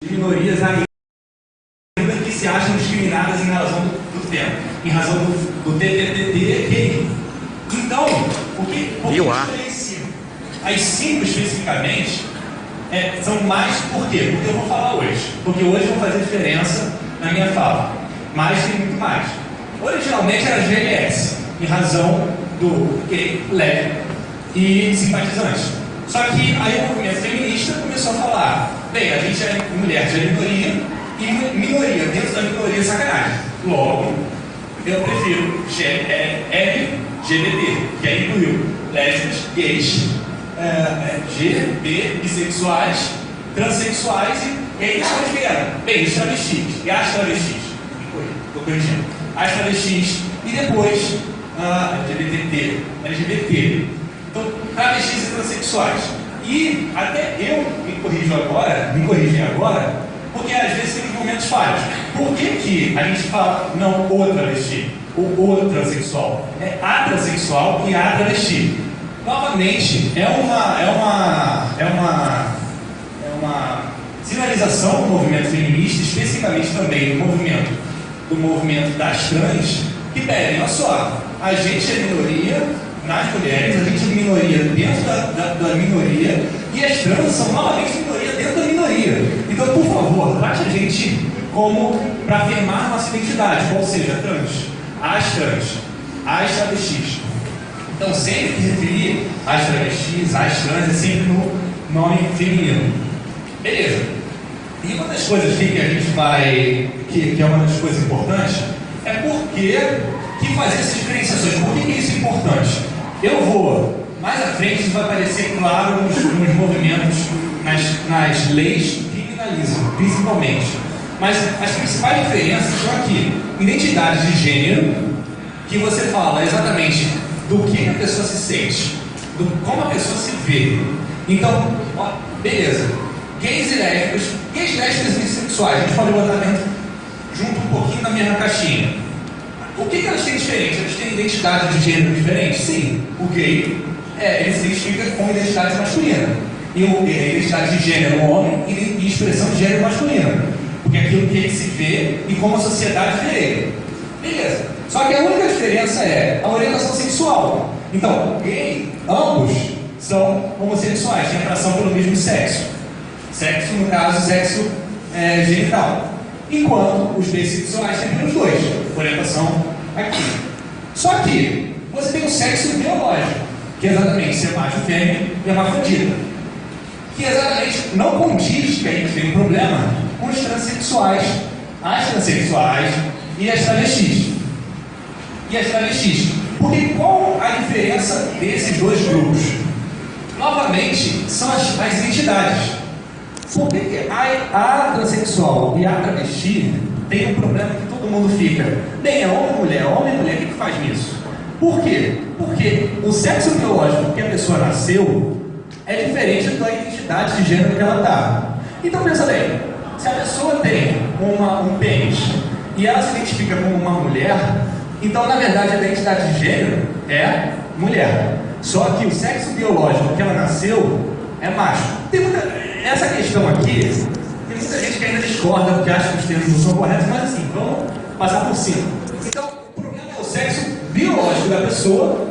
minorias ainda que se acham discriminadas em razão do tempo, em razão do TTT. Então, o que diferencia? As 5 especificamente são mais por quê? Porque eu vou falar hoje. Porque hoje vão fazer diferença na minha fala. Mas tem muito mais. Originalmente era GLS, em razão do gay, leve e simpatizante. Só que aí o movimento feminista começou a falar: bem, a gente é mulher de minoria e minoria, dentro da minoria, sacanagem. Logo, eu prefiro LGBT, que aí incluiu lésbicas, gays, G, B, bissexuais, transexuais e aí depois vieram, bem, os travestis e as travestis. Estou corrigindo. As travestis e depois LGBT. Então, travestis e transexuais. E até eu me corrigem agora, porque às vezes tem momentos falhos. Por que a gente fala não o travesti, o transexual? É a transexual e a travesti. Novamente, é uma sinalização do movimento feminista, especificamente também do movimento das trans, que pedem, olha só, a gente é minoria nas mulheres, a gente é minoria dentro da minoria, e as trans são novamente minoria dentro da minoria. Então, por favor, trate a gente como para afirmar nossa identidade, qual seja as travestis. Então, sempre que referir às travestis, às trans, é sempre no nome feminino. Beleza. E uma das coisas que a gente vai, que é uma das coisas importantes, é que fazer essas diferenciações. Por que isso é importante? Eu vou, mais à frente, isso vai aparecer claro nos movimentos, nas leis que criminalizam, principalmente. Mas as principais diferenças estão aqui. Identidade de gênero, que você fala exatamente do que a pessoa se sente, como a pessoa se vê. Então, beleza. Gays, lésbicas e bissexuais, a gente pode botar dentro, junto um pouquinho na mesma caixinha. O que elas têm diferente? Elas têm identidade de gênero diferente? Sim. O gay, ele se identifica com identidade masculina. E a identidade de gênero homem e expressão de gênero masculino. Porque é aquilo que ele se vê e como a sociedade vê ele. Beleza. Só que a única diferença é a orientação sexual. Então, gay, ambos são homossexuais, têm atração pelo mesmo sexo. Sexo, no caso, sexo genital. Enquanto os bissexuais têm pelos dois, orientação aqui. Só que você tem o sexo biológico, que é exatamente ser macho, fêmea e hermafrodita. Que exatamente não condiz, que a gente tem um problema, com os transexuais, as transexuais e as travestis. Porque qual a diferença desses dois grupos? Novamente, são as identidades. Por que a transexual e a travesti tem um problema que todo mundo fica? Bem, é homem e mulher, o que faz nisso? Por quê? Porque o sexo biológico que a pessoa nasceu é diferente da identidade de gênero que ela está. Então pensa bem, se a pessoa tem um pênis e ela se identifica como uma mulher, então na verdade a identidade de gênero é mulher. Só que o sexo biológico que ela nasceu é macho. Essa questão aqui, tem muita gente que ainda discorda porque acha que os termos não são corretos, mas assim, vamos passar por cima. Então, o problema é o sexo biológico da pessoa,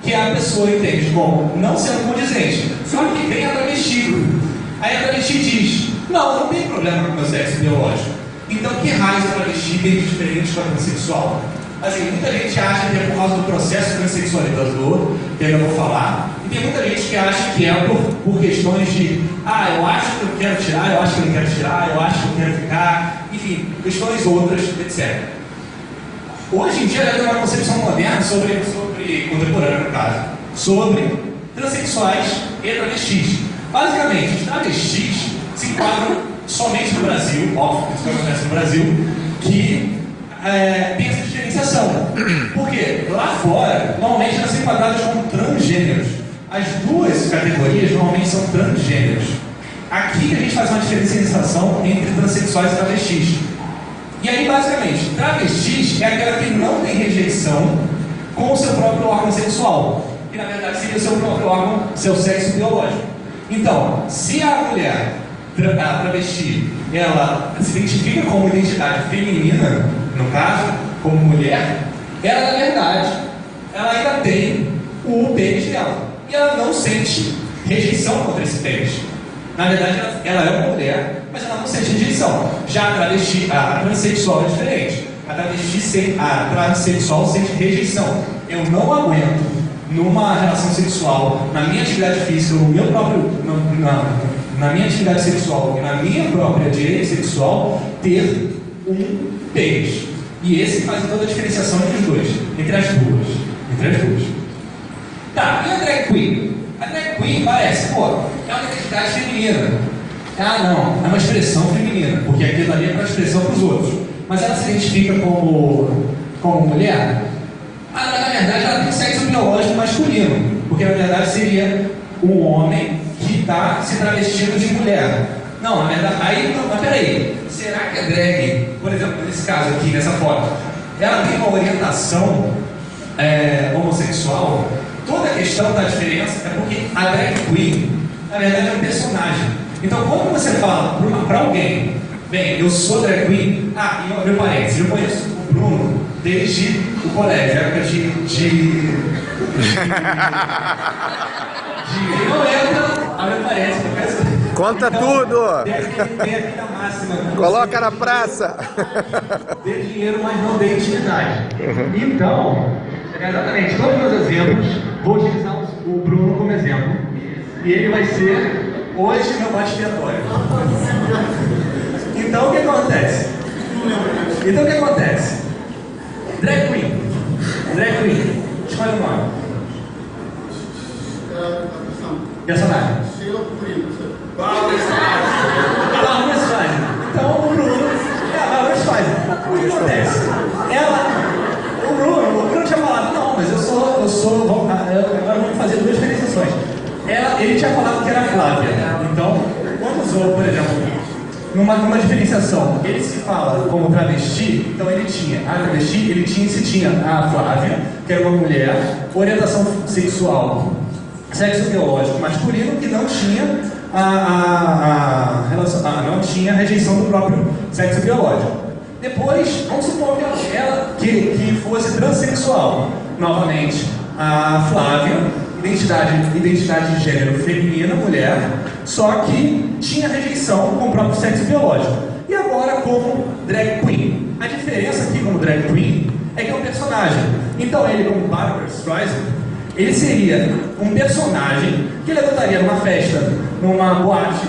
que a pessoa entende como não sendo condizente. Só que vem a travesti. Aí a travesti diz: não tem problema com o meu sexo biológico. Então, que raio a travesti tem de diferente com a transexual? Assim, muita gente acha que é por causa do processo transexualizador, que eu vou falar, e tem muita gente que acha que é por questões de eu acho que eu quero tirar, eu acho que eu não quero tirar, eu acho que eu quero ficar, enfim, questões outras, etc. Hoje em dia já tem uma concepção moderna sobre contemporânea, no caso, sobre transexuais e travestis. Basicamente, os travestis se enquadram somente no Brasil, óbvio, isso acontece no Brasil, que tem essa diferenciação. Porque lá fora, normalmente elas são enquadradas como transgêneros. As duas categorias normalmente são transgêneros. Aqui a gente faz uma diferenciação entre transexuais e travestis. E aí, basicamente, travestis é aquela que não tem rejeição com o seu próprio órgão sexual, que na verdade seria o seu próprio órgão, seu sexo biológico. Então, se a mulher, a travesti, ela se identifica como identidade feminina, no caso, como mulher, ela, na verdade, ela ainda tem o pênis dela. E ela não sente rejeição contra esse pênis. Na verdade, ela é uma mulher, mas ela não sente rejeição. Já a travesti, a transexual é diferente. A transexual sente rejeição. Eu não aguento, numa relação sexual, na minha atividade física, no meu próprio, na minha atividade sexual e na minha própria direito sexual, ter um pênis. E esse faz toda a diferenciação entre os dois, entre as duas. Tá, e a drag queen? A drag queen parece, é uma identidade feminina. Ah, não, é uma expressão feminina, porque aquilo ali é uma expressão para os outros. Mas ela se identifica como mulher? Na verdade, ela tem sexo biológico masculino, porque na verdade seria um homem que está se travestindo de mulher. Não, na verdade, mas peraí, será que a drag, por exemplo, nesse caso aqui, nessa foto, ela tem uma orientação homossexual? Toda a questão da diferença é porque a drag queen, na verdade, é um personagem. Então, quando você fala para alguém, bem, eu sou drag queen, e meu parênteses, eu conheço o Bruno desde o colégio, época não entra, abre parênteses, conta então, tudo! Tem a vida máxima. Coloca na praça! Dê dinheiro, mas não dê intimidade. Então, exatamente, todos os meus exemplos, vou utilizar o Bruno como exemplo. E ele vai ser, hoje, meu bode expiatório. Então, o que acontece? Drag queen, escolhe o nome. Personagem. Bárbara Streisand. Então, o Bruno é a Bárbara Streisand. O que acontece? O Bruno tinha falado, não, mas eu sou, agora vamos fazer duas diferenciações. Ele tinha falado que era Flávia. Então, quando usou, por exemplo, numa diferenciação, ele se fala como travesti, então ele tinha a travesti, ele tinha a Flávia, que era uma mulher, orientação sexual, sexo biológico masculino, que não tinha não tinha rejeição do próprio sexo biológico. Depois, vamos supor que fosse transexual. Novamente, a Flávia, identidade de gênero feminina, mulher, só que tinha rejeição com o próprio sexo biológico. E agora como drag queen. A diferença aqui como drag queen é que é um personagem. Então ele, como Barbara Streisand, ele seria um personagem que ele adotaria numa festa, numa boate,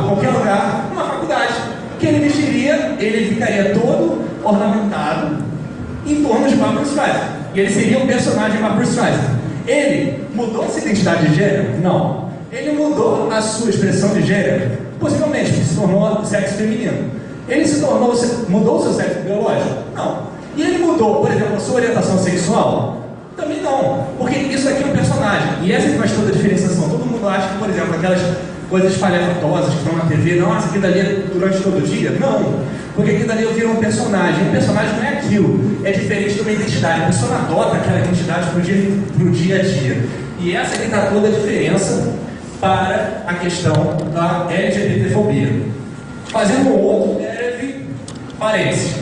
qualquer lugar, numa faculdade, que ele vestiria, ele ficaria todo ornamentado em torno de Barbara Streisand. E ele seria um personagem Barbara Streisand. Ele mudou essa identidade de gênero? Não. Ele mudou a sua expressão de gênero? Possivelmente, se tornou sexo feminino. Ele mudou o seu sexo biológico? Não. E ele mudou, por exemplo, a sua orientação sexual? Também não. Porque isso aqui é um personagem. E essa que faz toda a diferenciação. Todo mundo acha que, por exemplo, aquelas coisas espalhafatosas que estão na TV, não, essa aqui dali é durante todo o dia? Não. Porque aqui dali eu viro um personagem. Um personagem não é aquilo. É diferente de uma identidade. A pessoa adota aquela identidade pro dia a dia. E essa aqui está toda a diferença para a questão da LGBTfobia. Fazendo um outro breve parênteses.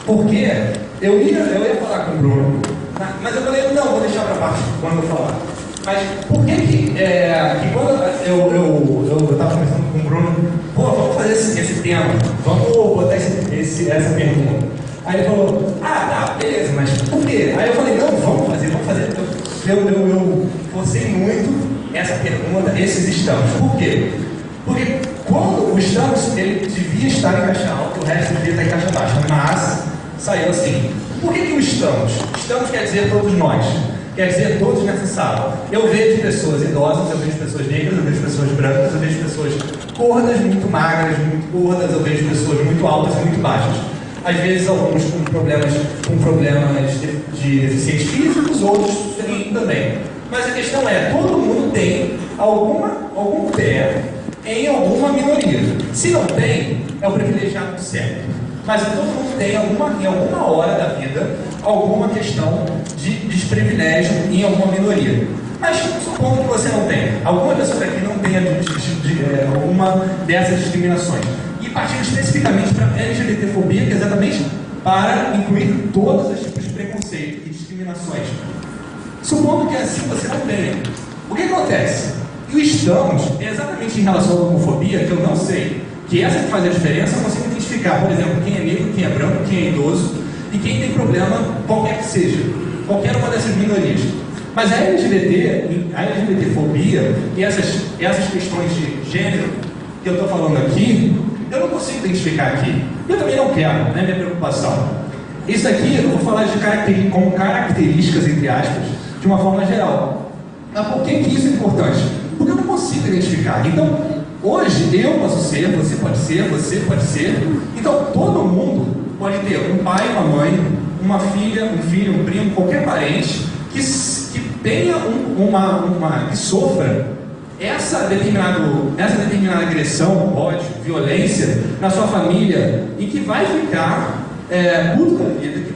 Porque eu ia falar com o Bruno, mas eu falei, não, vou deixar para baixo quando eu falar. Mas por que quando eu estava conversando com o Bruno, vamos fazer esse tema, vamos botar essa pergunta. Aí ele falou, tá, beleza, mas por quê? Aí eu falei, não, vamos fazer. Eu forcei muito essa pergunta, esses estamos. Por quê? Porque quando o estamos, ele devia estar em caixa alta, o resto devia estar em caixa baixa, mas saiu assim. Por que o estamos? Estamos quer dizer todos nós. Quer dizer, todos nessa sala. Eu vejo pessoas idosas, eu vejo pessoas negras, eu vejo pessoas brancas, eu vejo pessoas gordas, muito magras, muito gordas, eu vejo pessoas muito altas e muito baixas. Às vezes alguns com problemas de deficientes físicos, outros também. Mas a questão é, todo mundo tem algum pé em alguma minoria. Se não tem, é o privilegiado certo. Mas todo mundo tem, em alguma hora da vida, alguma questão de desprivilégio em alguma minoria. Mas supondo que você não tenha, alguma pessoa daqui não tenha alguma dessas discriminações, e partindo especificamente para a LGBTfobia, que é exatamente para incluir todos os tipos de preconceito e discriminações. Supondo que assim você não tenha, o que acontece? E o estamos é exatamente em relação à homofobia, que eu não sei, que essa que faz a diferença, eu consigo identificar, por exemplo, quem é negro, quem é branco, quem é idoso, e quem tem problema, qualquer que seja, qualquer uma dessas minorias. Mas a LGBTfobia e essas questões de gênero que eu estou falando aqui, eu não consigo identificar aqui. Eu também não quero, não é minha preocupação. Isso aqui eu vou falar como características, entre aspas, de uma forma geral. Mas por que isso é importante? Porque eu não consigo identificar. Então, hoje eu posso ser, você pode ser, você pode ser. Então, todo mundo pode ter um pai, uma mãe, uma filha, um filho, um primo, qualquer parente que tenha que sofra essa determinada agressão, ódio, violência na sua família e que vai ficar puto da vida, que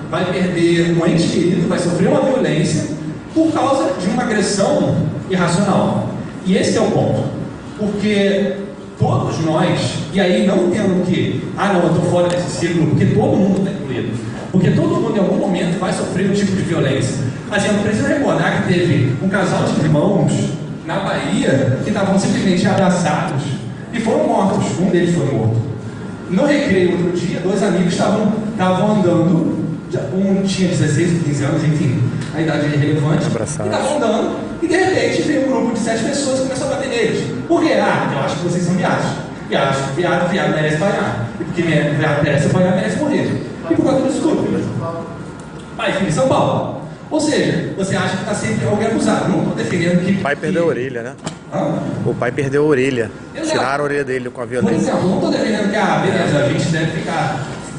vai perder um ente querido, vai sofrer uma violência por causa de uma agressão irracional. E esse é o ponto. Porque todos nós, e aí não tendo que, não, eu estou fora desse círculo, porque todo mundo está incluído. Porque todo mundo em algum momento vai sofrer um tipo de violência. Assim, eu não preciso recordar que teve um casal de irmãos na Bahia que estavam simplesmente abraçados e foram mortos. Um deles foi morto. No recreio, outro dia, dois amigos estavam andando, um tinha 16 ou 15 anos, enfim, a idade é irrelevante, e estavam andando, e de repente veio um grupo de 7 pessoas e começou a bater neles. Por quê? Eu acho que vocês são viados. E acho que viado merece apanhar. E porque viado merece apanhar, merece morrer. E por causa disso tudo. Pai, filho, em São Paulo. Ou seja, você acha que está sempre alguém abusado. Não estou defendendo que... O pai perdeu a orelha, né? O pai perdeu a orelha. Tiraram a orelha dele com a violência. Por exemplo, não estou defendendo que, beleza, a gente deve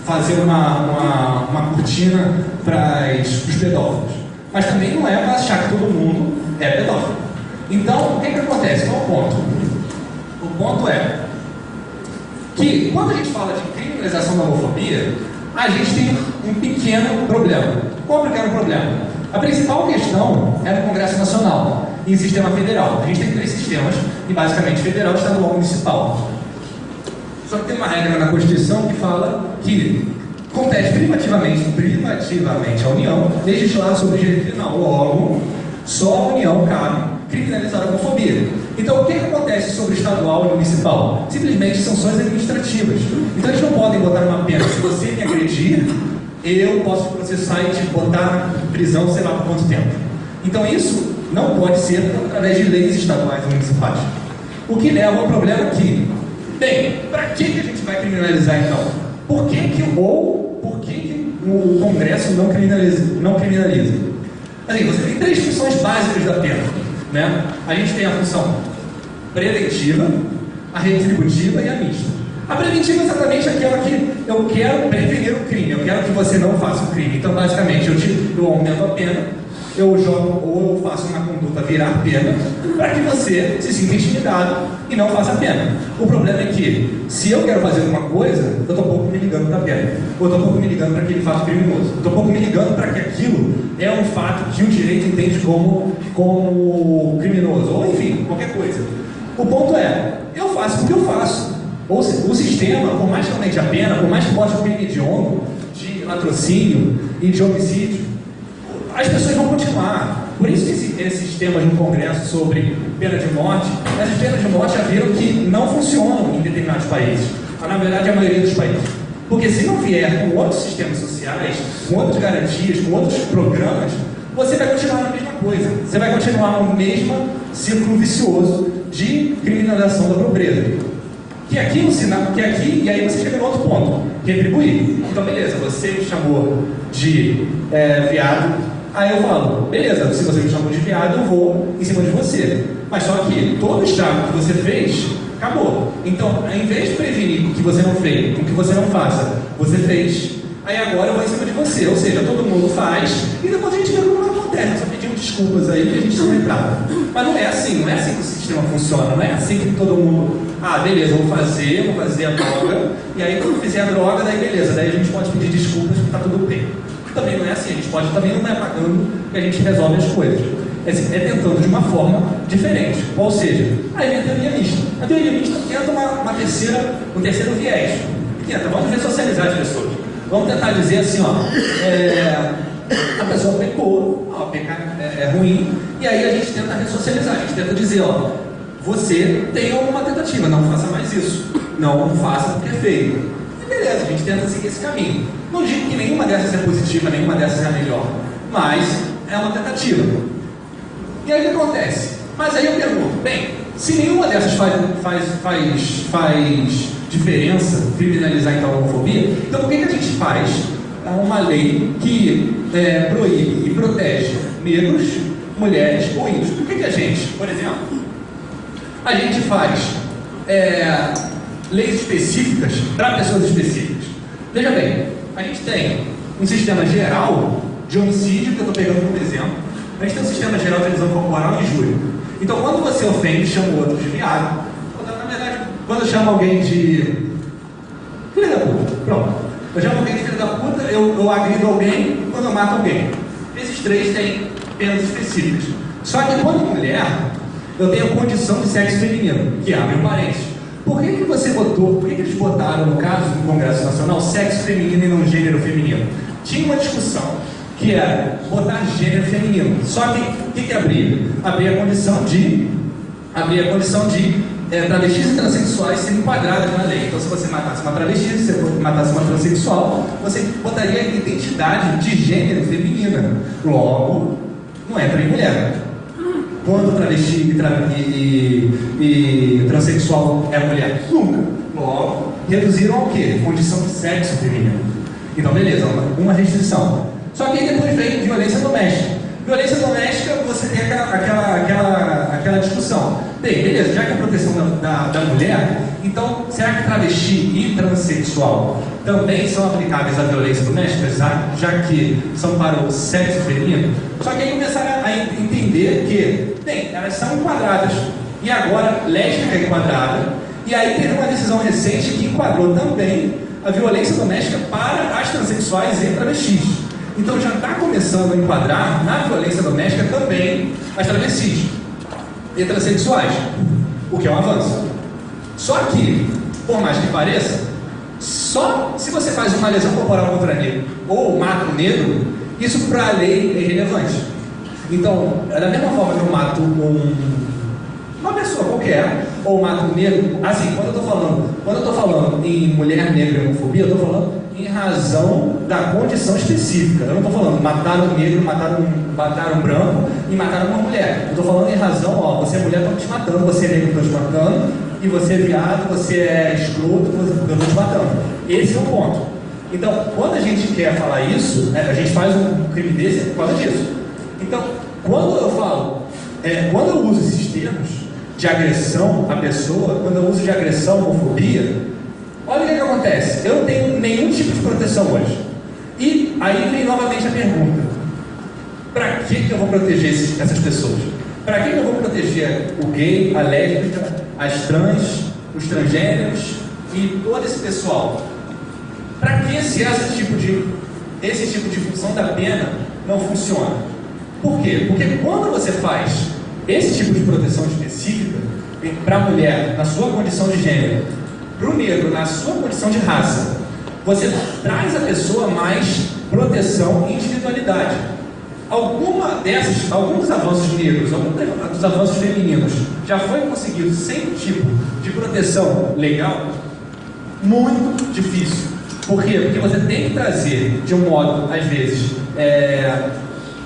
fazer uma cortina para os pedófilos. Mas também não é para achar que todo mundo é pedófilo. Então, o que acontece? Qual é o ponto? O ponto é que, quando a gente fala de criminalização da homofobia, a gente tem um pequeno problema. Qual é o pequeno problema? A principal questão é no Congresso Nacional e em sistema federal. A gente tem 3 sistemas, e basicamente federal, estadual e municipal. Só que tem uma regra na Constituição que fala que compete privativamente a União legislar sobre o direito penal. Logo, só a União cabe criminalizar a homofobia. Então, o que acontece sobre estadual e municipal? Simplesmente sanções administrativas. Então, eles não podem botar uma pena. Se você me agredir, eu posso processar e te botar em prisão, sei lá por quanto tempo. Então, isso não pode ser através de leis estaduais e municipais. O que leva ao problema aqui. Bem, para que a gente vai criminalizar então? Por que o Congresso não criminaliza? Assim, você tem 3 funções básicas da pena, né? A gente tem a função preventiva, a retributiva e a mista. A preventiva é exatamente aquela que eu quero prevenir o crime, eu quero que você não faça o crime. Então, basicamente, eu aumento a pena, eu jogo ou eu faço uma conduta virar pena para que você se sinta intimidado e não faça a pena. O problema é que, se eu quero fazer uma coisa, eu estou pouco me ligando para a pena, ou eu estou pouco me ligando para aquele fato criminoso, eu estou pouco me ligando para que aquilo é um fato que o direito entende como criminoso, ou enfim, qualquer coisa. O ponto é, eu faço porque eu faço. Ou o sistema, por mais que aumente a pena, por mais que bote o crime hediondo, de latrocínio e de homicídio, as pessoas vão continuar. Por isso que esses temas no Congresso sobre pena de morte, essas penas de morte já viram que não funcionam em determinados países. Na verdade, a maioria dos países. Porque se não vier com outros sistemas sociais, com outras garantias, com outros programas, você vai continuar na mesma coisa. Você vai continuar no mesmo círculo vicioso de criminalização da pobreza. E aí você chega no outro ponto, retribuir. Então, beleza, você me chamou de viado, aí eu falo, beleza, se você me chamou de viado, eu vou em cima de você. Mas só que todo o estrago que você fez, acabou. Então, ao invés de prevenir com o que você não fez, com o que você não faça, você fez, aí agora eu vou em cima de você. Ou seja, todo mundo faz, e depois a gente vê como não acontece. Só pedimos desculpas aí que a gente não lembrava. Mas não é assim que o sistema funciona, não é assim que todo mundo... beleza, vou fazer a droga, e aí quando fizer a droga, daí beleza, daí a gente pode pedir desculpas que tá tudo bem. Também não é assim, a gente pode também não estar pagando e a gente resolve as coisas. é tentando de uma forma diferente. Ou seja, aí vem a teoria mista. A teoria mista tenta um terceiro viés. Vamos ressocializar as pessoas. Vamos tentar dizer assim, a pessoa pecou, pecar é ruim, e aí a gente tenta ressocializar, a gente tenta dizer, você tem alguma tentativa, não faça mais isso, não faça porque é feio. E beleza, a gente tenta seguir esse caminho. Não digo que nenhuma dessas é positiva, nenhuma dessas é a melhor, mas é uma tentativa. E aí o que acontece? Mas aí eu pergunto, bem, se nenhuma dessas faz diferença criminalizar então a homofobia, então por que a gente faz uma lei que proíbe e protege negros, mulheres ou índios? Por que a gente, por exemplo, a gente faz leis específicas para pessoas específicas? Veja bem, a gente tem um sistema geral de homicídio, que eu estou pegando como exemplo. A gente tem um sistema geral de lesão corporal e injúria. Então, quando você ofende, chama o outro de viado. Na verdade, quando eu chamo alguém de filho da puta, pronto. Eu chamo alguém de filho da puta, eu agrido alguém quando eu mato alguém. Esses três têm penas específicas. Só que quando mulher, eu tenho condição de sexo feminino, que abre um parênteses. Por que eles botaram, no caso do Congresso Nacional, sexo feminino e não gênero feminino? Tinha uma discussão que era botar gênero feminino. Só que o que abria? Abria a condição de travestis e transexuais serem enquadradas na lei. Então, se você matasse uma travesti, se você matasse uma transexual, você botaria a identidade de gênero feminina. Logo, não entra em mulher. Quando travesti e transexual é mulher? Nunca. Logo, reduziram ao quê? Condição de sexo feminino. Então, beleza, uma restrição. Só que aí depois vem violência doméstica. Violência doméstica, você tem aquela discussão. Bem, beleza, já que a proteção da mulher, então, será que travesti e transexual também são aplicáveis à violência doméstica, já que são para o sexo feminino? Só que aí começaram a entender que, bem, elas são enquadradas. E agora, lésbica é enquadrada. E aí teve uma decisão recente que enquadrou também a violência doméstica para as transexuais e travestis. Então já está começando a enquadrar na violência doméstica também as travestis e transexuais, o que é um avanço. Só que, por mais que pareça, só se você faz uma lesão corporal contra negro ou mata um negro, isso para a lei é irrelevante. Então, da mesma forma que eu mato uma pessoa qualquer, ou mato um negro, assim, quando eu estou falando em mulher negra e homofobia, eu estou falando em razão da condição específica. Eu não estou falando mataram um negro, mataram um branco e mataram uma mulher. Eu estou falando em razão, você é mulher, estou te matando, você é negro, estou te matando, e você é viado, você é escroto, eu estou te matando. Esse é o ponto. Então, quando a gente quer falar isso, a gente faz um crime desse por causa disso. Então, quando eu falo, quando eu uso esses termos de agressão à pessoa, quando eu uso de agressão, homofobia, olha o que acontece. Eu não tenho nenhum tipo de proteção hoje. E aí vem novamente a pergunta: para que eu vou proteger essas pessoas? Para que eu vou proteger o gay, a lésbica, as trans, os transgêneros e todo esse pessoal? Para que se esse tipo de função da pena não funciona? Por quê? Porque quando você faz esse tipo de proteção específica para a mulher na sua condição de gênero, para o negro na sua condição de raça, você traz à pessoa mais proteção e individualidade. Alguns dos avanços negros, alguns dos avanços femininos já foi conseguido sem tipo de proteção legal? Muito difícil. Por quê? Porque você tem que trazer de um modo, às vezes,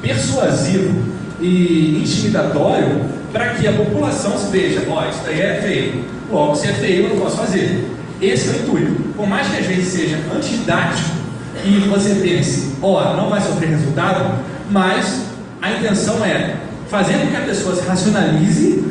persuasivo e intimidatório para que a população se veja, isso daí é feio, logo se é feio eu não posso fazer. Esse é o intuito. Por mais que às vezes seja antididático e você pense, não vai sofrer resultado, mas a intenção é fazer com que a pessoa se racionalize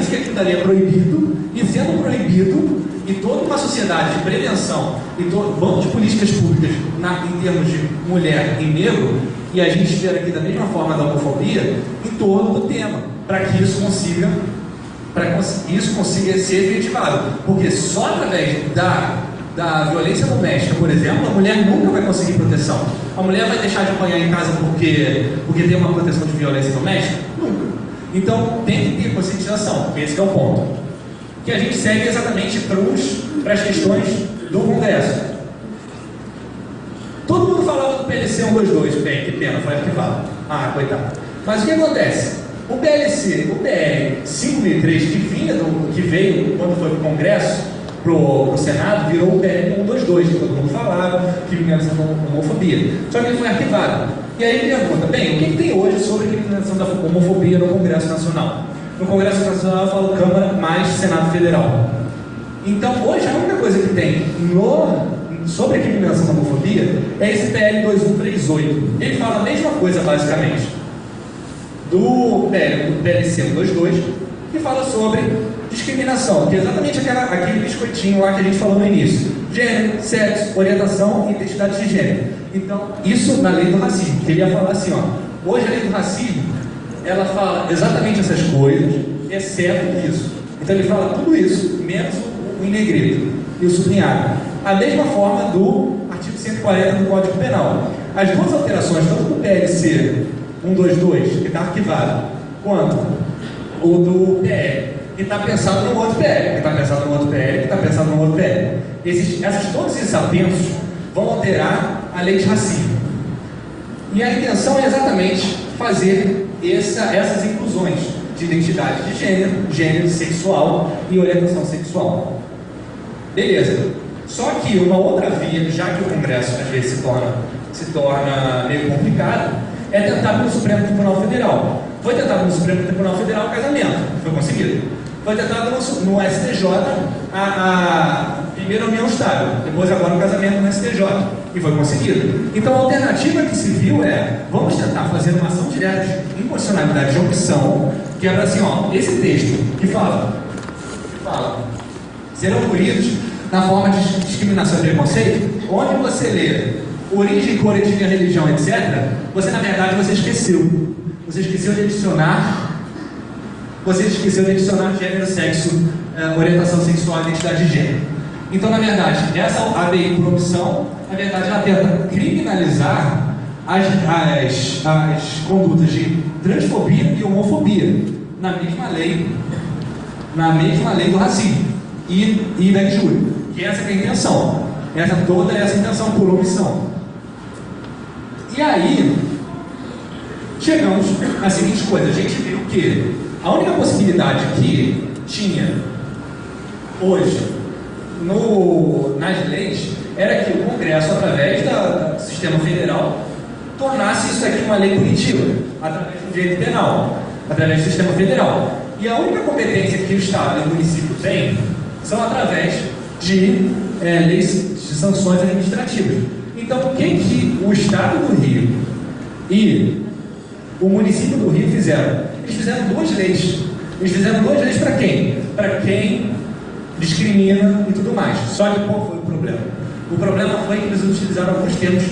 que aquilo dali é proibido, e sendo proibido, e toda uma sociedade de prevenção e vamos de políticas públicas em termos de mulher e negro, e a gente espera aqui da mesma forma da homofobia em torno do tema, para que isso consiga ser efetivado, porque só através da violência doméstica, por exemplo, a mulher nunca vai conseguir proteção. A mulher vai deixar de apanhar em casa porque tem uma proteção de violência doméstica? Nunca. Então, tem que ter conscientização, esse que é o ponto. Que a gente segue exatamente para as questões do Congresso. Todo mundo falava do PLC 122, bem, que pena, foi arquivado. Ah, coitado. Mas o que acontece? O PLC, o PL 5003, que veio quando foi para o Congresso, para o Senado, virou o PL 122, que todo mundo falava, criminalização da homofobia. Só que ele foi arquivado. E aí ele pergunta, bem, o que tem hoje sobre criminalização da homofobia no Congresso Nacional? No Congresso Nacional eu falo Câmara mais Senado Federal. Então, hoje a única coisa que tem sobre a criminalização da homofobia é esse PL 2138. Ele fala a mesma coisa, basicamente, do PLC 122, que fala sobre discriminação, que é exatamente aquele biscoitinho lá que a gente falou no início. Gênero, sexo, orientação e identidade de gênero. Então, isso na lei do racismo, que ele ia falar assim, ó, hoje a lei do racismo, ela fala exatamente essas coisas, exceto isso. Então ele fala tudo isso, menos o em negrito e o sublinhado. A mesma forma do artigo 140 do Código Penal. As duas alterações, tanto do PLC 122, que está arquivado, quanto o do PL, que está pensado no outro PL, que está pensado no outro PL, que está pensado no outro PL. Todos esses apensos vão alterar a lei de racismo. E a intenção é exatamente fazer essas inclusões de identidade de gênero sexual e orientação sexual. Beleza. Só que uma outra via, já que o Congresso às vezes se torna meio complicado, é tentar pelo Supremo Tribunal Federal. Foi tentado no Supremo Tribunal Federal o casamento, foi conseguido. Foi tentado no STJ primeiro a união estável, depois agora o casamento no STJ, e foi conseguido. Então a alternativa que se viu vamos tentar fazer uma ação direta de inconstitucionalidade de opção, que era assim, ó, esse texto que fala serão punidos na forma de discriminação e preconceito, onde você lê origem, cor, etnia, religião, etc., você na verdade esqueceu. Você esqueceu de adicionar gênero, sexo, orientação sexual e identidade de gênero. Então, na verdade, a lei por opção, na verdade, ela tenta criminalizar as condutas de transfobia e homofobia na mesma lei do racismo e da injúria. Que essa que é a intenção. Toda essa intenção por omissão. E aí, chegamos à seguinte coisa. A gente viu que a única possibilidade que tinha hoje nas leis era que o Congresso, através do sistema federal, tornasse isso aqui uma lei punitiva, através do direito penal, através do sistema federal. E a única competência que o Estado e o município têm são através de leis de sanções administrativas. Então, o que o Estado do Rio e o município do Rio fizeram? Eles fizeram duas leis. Eles fizeram duas leis para quem? Para quem discrimina e tudo mais. Só que qual foi o problema? O problema foi que eles utilizaram alguns termos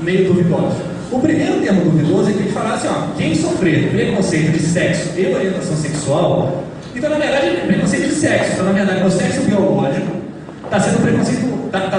meio duvidosos. O primeiro termo duvidoso é que eles falaram assim, ó, quem sofrer preconceito de sexo e orientação sexual, então na verdade é preconceito de sexo, então na verdade o sexo biológico está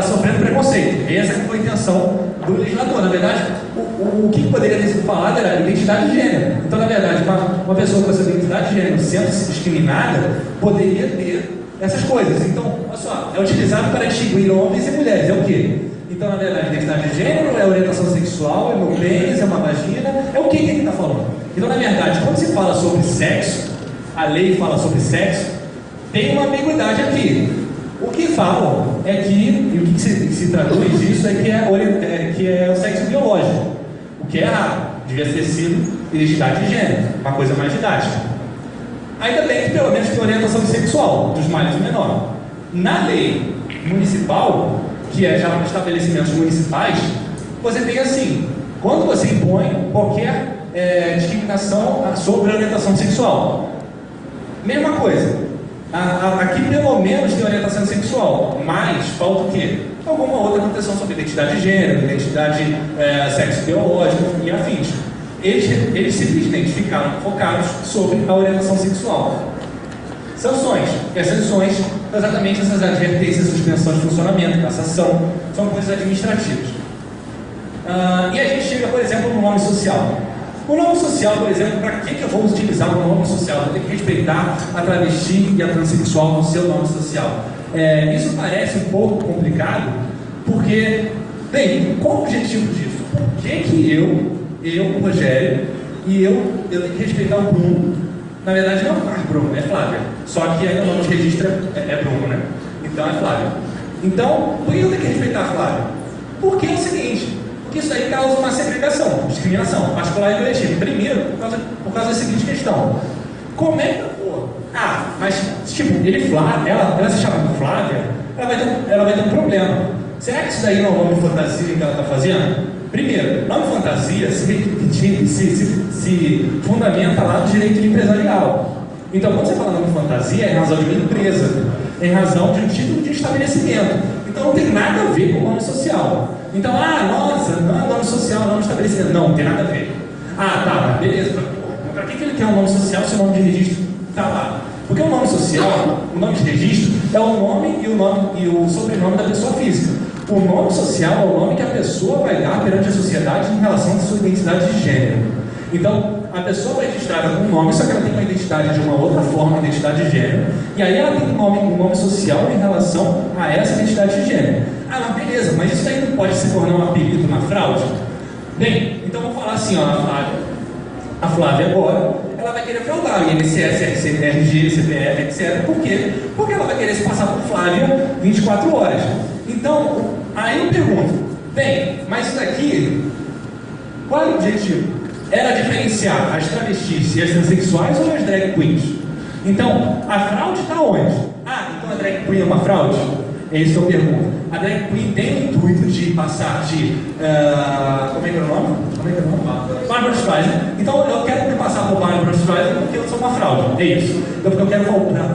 sofrendo preconceito. Essa foi a intenção do legislador. Na verdade, o que poderia ter sido falado era identidade de gênero. Então, na verdade, uma pessoa com essa identidade de gênero sendo discriminada poderia ter essas coisas. Então, olha só, é utilizado para distinguir homens e mulheres. É o quê? Então, na verdade, identidade de gênero é orientação sexual, é meu pênis, é uma vagina, é o que ele está falando. Então, na verdade, quando se fala sobre sexo, a lei fala sobre sexo, tem uma ambiguidade aqui. O que falam é que, e o que se traduz isso é que é o sexo biológico, o que é errado, devia ter sido identidade de gênero, uma coisa mais didática. Ainda bem que pelo menos tem orientação sexual, dos maiores e menores. Na lei municipal, que é já para estabelecimentos municipais, você tem assim, quando você impõe qualquer discriminação sobre orientação sexual, mesma coisa. Aqui pelo menos tem orientação sexual, mas falta o quê? Alguma outra proteção sobre identidade de gênero, identidade sexo biológico e afins. Eles simplesmente ficaram focados sobre a orientação sexual. Sanções. E as sanções são exatamente essas advertências, suspensão de funcionamento, cassação, são coisas administrativas. E a gente chega, por exemplo, no nome social. O nome social, por exemplo, para que eu vou utilizar o nome social? Eu tenho que respeitar a travesti e a transexual no seu nome social. Isso parece um pouco complicado, porque, bem, qual o objetivo disso? Por que eu, Rogério, e eu tenho que respeitar o Bruno? Na verdade não é Bruno, é Flávia. Só que ainda o nome de registro é Bruno, né? Então é Flávia. Então, por que eu tenho que respeitar a Flávia? Porque é o seguinte, porque isso aí causa uma segregação, discriminação, particular e coletiva. Primeiro, por causa da seguinte questão. Como é que eu vou? Mas, tipo, ela se chama Flávia, ela vai ter um problema. Será que isso daí não é um nome fantasia que ela está fazendo? Primeiro, nome fantasia se fundamenta lá no direito empresarial. Então, quando você fala nome fantasia, é em razão de uma empresa, é em razão de um título de estabelecimento. Então, não tem nada a ver com o nome social. Então, nossa, não é nome social, é nome de estabelecimento. Não tem nada a ver. Tá, beleza. Para que ele quer um nome social se o nome de registro está lá? Porque o nome social, o nome de registro, é o nome e o sobrenome da pessoa física. O nome social é o nome que a pessoa vai dar perante a sociedade em relação à sua identidade de gênero. Então, a pessoa vai registrar um nome, só que ela tem uma identidade de uma outra forma, uma identidade de gênero, e aí ela tem um nome social em relação a essa identidade de gênero. Mas beleza, mas isso aí não pode se tornar um apelido na fraude? Bem, então vamos falar assim, a Flávia agora, ela vai querer fraudar o INSS, RG, CPF, etc. Por quê? Porque ela vai querer se passar por Flávia 24 horas. Então, aí eu pergunto, bem, mas isso daqui, qual é o objetivo? Era diferenciar as travestis e as transexuais ou as drag queens? Então, a fraude está onde? Então a drag queen é uma fraude? É isso que eu pergunto. A drag queen tem o intuito de passar de... como é que é o nome? Barbra Streisand. Então, eu quero me passar por Barbra Streisand porque eu sou uma fraude. É isso. Então, porque eu quero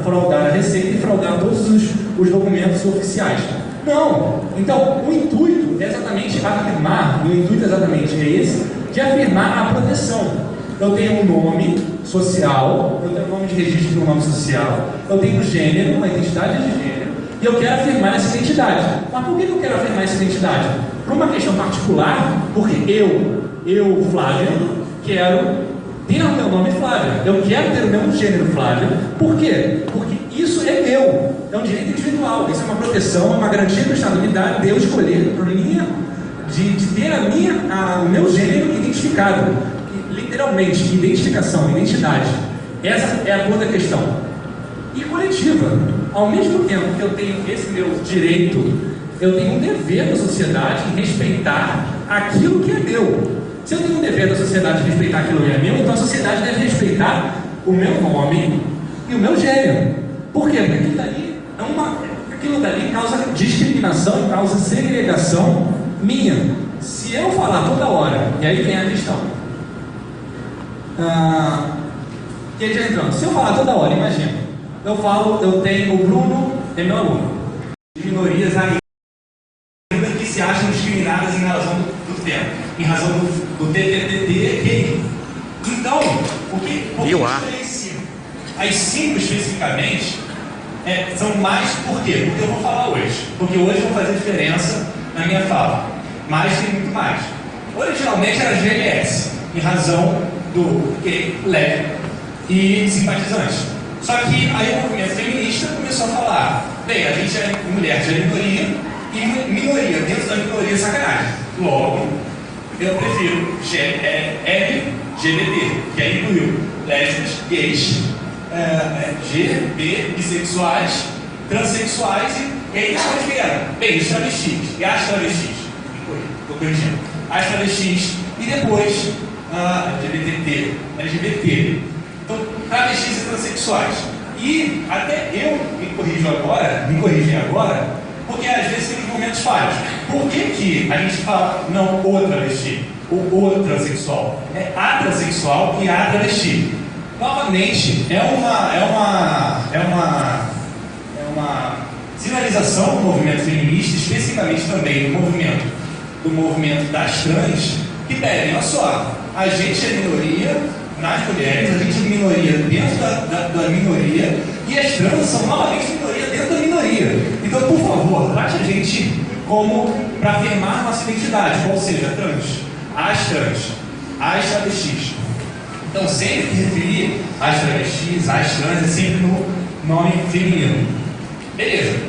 fraudar a Receita e fraudar todos os documentos oficiais. Não! Então, o intuito é exatamente afirmar, e o intuito exatamente é esse, de afirmar a proteção. Eu tenho um nome social, eu tenho um nome de registro no nome social, eu tenho gênero, uma identidade de gênero, e eu quero afirmar essa identidade. Mas por que eu quero afirmar essa identidade? Por uma questão particular, porque eu, Flávia, quero ter o meu nome Flávia. Eu quero ter o meu gênero Flávia. Por quê? Porque isso é meu. É um direito individual. Isso é uma proteção, é uma garantia que o Estado me dá de eu escolher de ter o meu gênero identificado. Literalmente, identificação, identidade. Essa é a toda a questão. E coletiva. Ao mesmo tempo que eu tenho esse meu direito, eu tenho um dever da sociedade em respeitar aquilo que é meu. Se eu tenho um dever da sociedade de respeitar aquilo que é meu, então a sociedade deve respeitar o meu nome e o meu gênero. Por quê? Porque aquilo dali causa discriminação e causa segregação minha. Se eu falar toda hora, e aí vem a questão. E aí já entrando, se eu falar toda hora, imagina, eu tenho o Bruno, é meu aluno. Minorias ainda que se acham discriminadas em razão do tempo, em razão do TTT. Então, o que diferencia? As 5 especificamente são mais por quê? Porque eu vou falar hoje. Porque hoje eu vou fazer diferença na minha fala. Mas tem muito mais. Originalmente era GLS, em razão do gay, leve e simpatizante. Só que aí o movimento feminista começou a falar: bem, a gente é mulher de minoria e minoria, dentro da minoria sacanagem. Logo, eu prefiro LGBT, que aí incluiu lésbicas, gays, G, B, bissexuais, transexuais e aí depois vieram, bem, os travestis e as travestis, estou corrigindo, as travestis e depois LGBT. Então, travestis e transexuais. E até eu me corrigem agora, porque às vezes tem momentos falhos. Por que a gente fala não o travesti, o transexual? É a transexual e a travesti. Novamente, é uma sinalização do movimento feminista, especificamente também do movimento das trans, que pedem, olha só, a gente é minoria nas mulheres, a gente é minoria dentro da minoria, E as trans são novamente minoria dentro da minoria. Então, por favor, trate a gente como para afirmar nossa identidade, qual seja trans, as travestis. Então, sempre que referir as travestis, as trans, é sempre no nome feminino. Beleza.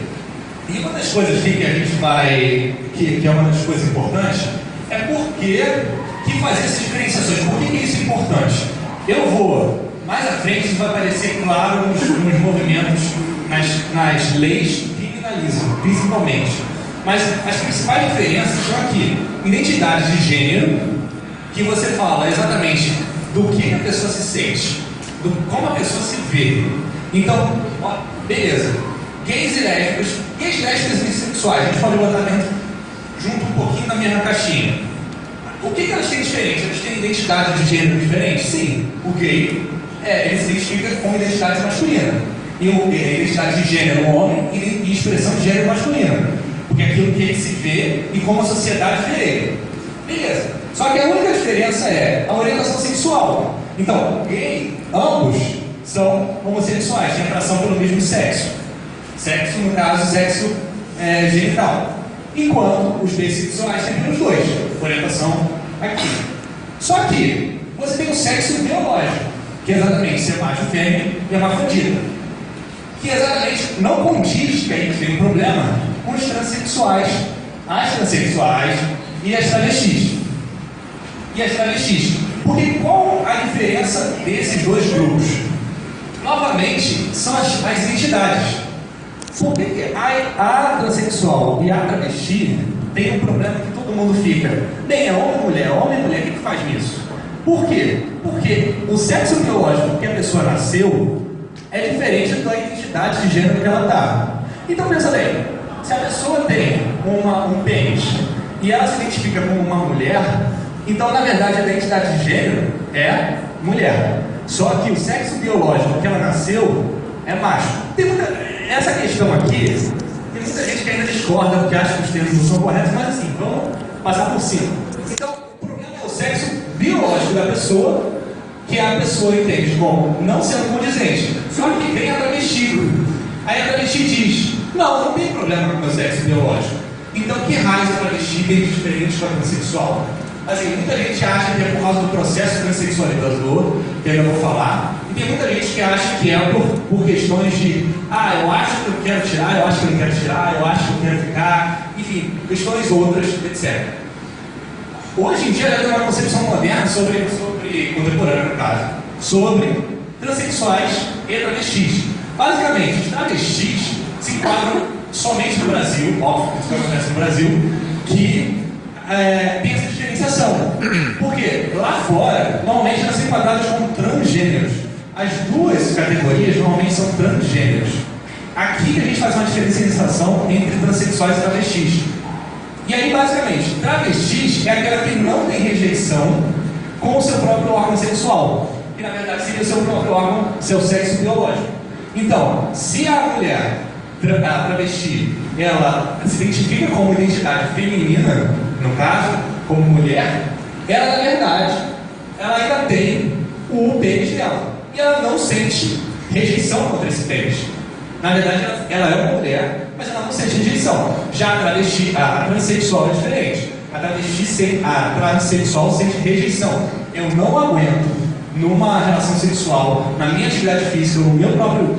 E uma das coisas aqui que a gente vai, que é uma das coisas importantes, é que fazer essas diferenciações. Por que isso é importante? Eu vou, mais à frente, isso vai aparecer claro nos movimentos, nas leis que criminalizam, principalmente. Mas as principais diferenças são aqui. Identidade de gênero, que você fala exatamente do que a pessoa se sente, como a pessoa se vê. Então, ó, beleza. Gays e lésbicas e bissexuais, a gente pode botar dentro, junto um pouquinho na mesma caixinha. O que elas têm diferente? Elas têm identidade de gênero diferente? Sim. O gay, ele se identifica com identidade masculina. E a identidade de gênero, o homem, e expressão de gênero masculina. Porque é aquilo que ele se vê e como a sociedade vê ele. Beleza. Só que a única diferença é a orientação sexual. Então, gay, ambos são homossexuais, têm atração pelo mesmo sexo. Sexo, no caso, sexo genital. Enquanto os bissexuais têm pelos dois, orientação aqui. Só que você tem o sexo biológico, que é exatamente ser macho, fêmea e hermafrodita. Que exatamente não condiz, que aí tem um problema, com os transexuais, as transexuais e as travestis. Porque qual a diferença desses dois grupos? Novamente, são as identidades. Por que a transexual e a travesti tem um problema que todo mundo fica? Bem, é homem e mulher, o que faz nisso? Por quê? Porque o sexo biológico que a pessoa nasceu é diferente da identidade de gênero que ela está. Então pensa bem, se a pessoa tem um pênis e ela se identifica como uma mulher, então na verdade a identidade de gênero é mulher. Só que o sexo biológico que ela nasceu é macho. Essa questão aqui, tem muita gente que ainda discorda porque acha que os termos não são corretos, mas assim, vamos passar por cima. Então, o problema é o sexo biológico da pessoa, que a pessoa entende como não sendo condizente. Só que vem a travesti. Aí a travesti diz, não tem problema com o meu sexo biológico. Então, que raio a travesti tem de diferente com a transexual? Assim, muita gente acha que é por causa do processo transexualizador, que eu vou falar, e tem muita gente que acha que é por questões de eu acho que eu quero tirar, eu acho que eu não quero tirar, eu acho que eu quero ficar, enfim, questões outras, etc. Hoje em dia já tem uma concepção moderna sobre contemporânea no caso, sobre transexuais e travestis. Basicamente, os travestis se enquadram somente no Brasil, óbvio, isso acontece no Brasil, que tem essa diferenciação. Porque lá fora, normalmente elas são enquadradas como transgêneros. As duas categorias normalmente são transgêneros. Aqui a gente faz uma diferenciação entre transexuais e travestis. E aí, basicamente, travestis é aquela que não tem rejeição com o seu próprio órgão sexual, que na verdade seria o seu próprio órgão, seu sexo biológico. Então, se a mulher, a travesti, ela se identifica como identidade feminina, no caso, como mulher, ela na verdade, ela ainda tem o pênis dela. E ela não sente rejeição contra esse pênis. Na verdade, ela é uma mulher, mas ela não sente rejeição. Já a travesti, a transexual é diferente. A transexual sente rejeição. Eu não aguento, numa relação sexual, na minha atividade física, no meu próprio,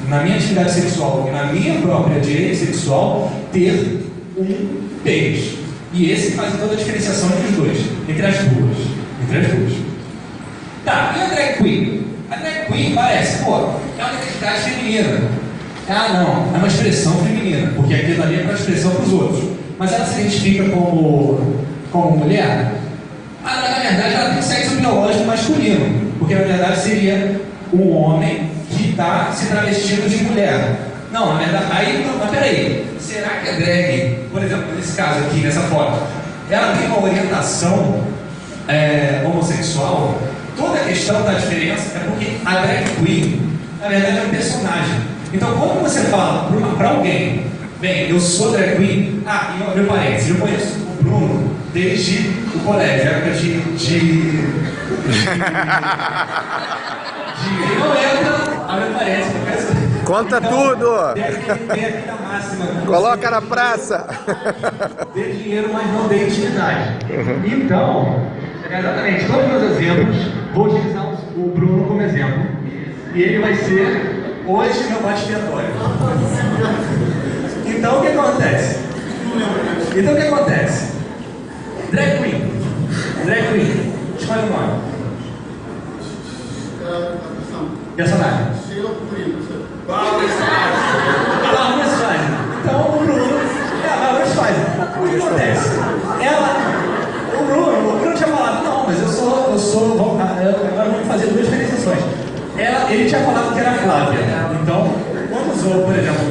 na minha atividade sexual, na minha própria direita sexual, ter um pênis. E esse faz toda a diferenciação entre os dois, entre as duas. Tá, e a drag queen? A drag queen parece, é uma identidade feminina. Não, é uma expressão feminina, porque aquilo ali é uma expressão para os outros. Mas ela se identifica como mulher? Na verdade, ela tem sexo biológico masculino, porque na verdade seria um homem que está se travestindo de mulher. Não, na verdade, mas peraí, será que a drag, por exemplo, nesse caso aqui, nessa foto, ela tem uma orientação homossexual? Toda a questão da diferença é porque a drag queen, na verdade, é um personagem. Então, quando você fala para alguém, bem, eu sou drag queen, e meu parênteses, eu conheço o Bruno desde o colégio, época de ele não entra abre parênteses. Conta Então, tudo! Tem aqui na máxima. Coloca na praça! Dê dinheiro, mas não dê intimidade. Então, exatamente, todos os meus exemplos, vou utilizar o Bruno como exemplo. E ele vai ser hoje meu bode expiatório. Então o que acontece? Drag Queen. Escolhe o nome. Personagem. Bárbara Streisand. Então o Bruno é a Bárbara Streisand. O que acontece? O Bruno tinha falado, não, mas eu sou, agora vamos fazer duas diferenciações. Ele tinha falado que era a Flávia. Então, quando usou, por exemplo,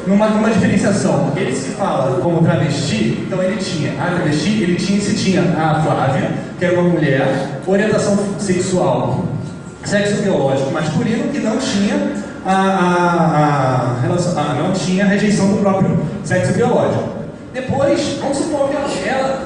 numa diferenciação, ele se fala como travesti, então ele tinha a travesti, ele tinha a Flávia, que era uma mulher, orientação sexual, sexo biológico masculino, que não tinha não tinha rejeição do próprio sexo biológico. Depois, vamos supor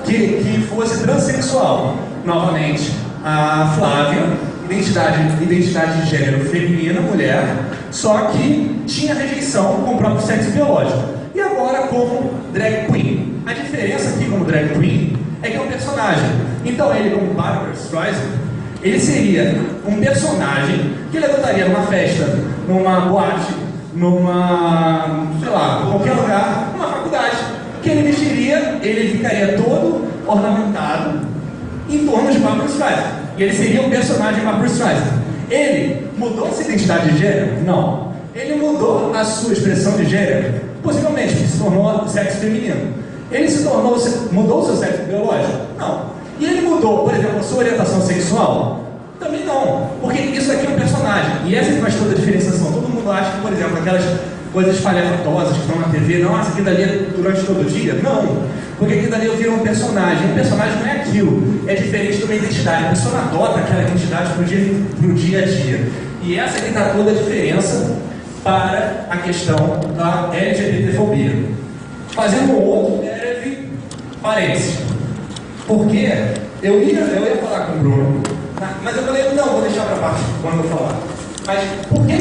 que fosse transexual. Novamente, a Flávia, identidade de gênero feminina, mulher, só que tinha rejeição com o próprio sexo biológico. E agora como drag queen. A diferença aqui como drag queen é que é um personagem. Então ele, como Barbara Streisand, ele seria um personagem que ele adotaria numa festa, numa boate, sei lá, qualquer lugar, numa faculdade, que ele vestiria, ele ficaria todo ornamentado em torno de Barbara Streisand. E ele seria um personagem Barbara Streisand. Ele mudou sua identidade de gênero? Não. Ele mudou a sua expressão de gênero? Possivelmente, se tornou sexo feminino. Ele mudou o seu sexo biológico? Não. E ele mudou, por exemplo, a sua orientação sexual? Também não. Porque isso aqui é um personagem. E essa que faz toda a diferenciação. Todo mundo acha que, por exemplo, aquelas coisas espalhafatosas que estão na TV, não, essa aqui dali é durante todo o dia? Não. Porque aqui dali eu viro um personagem. Um personagem não é aquilo. É diferente de uma identidade. A pessoa adota aquela identidade pro dia a dia. E essa aqui dá toda a diferença para a questão da LGBTfobia. Fazendo um outro breve parênteses. Porque eu ia falar com o Bruno, mas eu falei, não, vou deixar para parte quando eu falar. Mas por que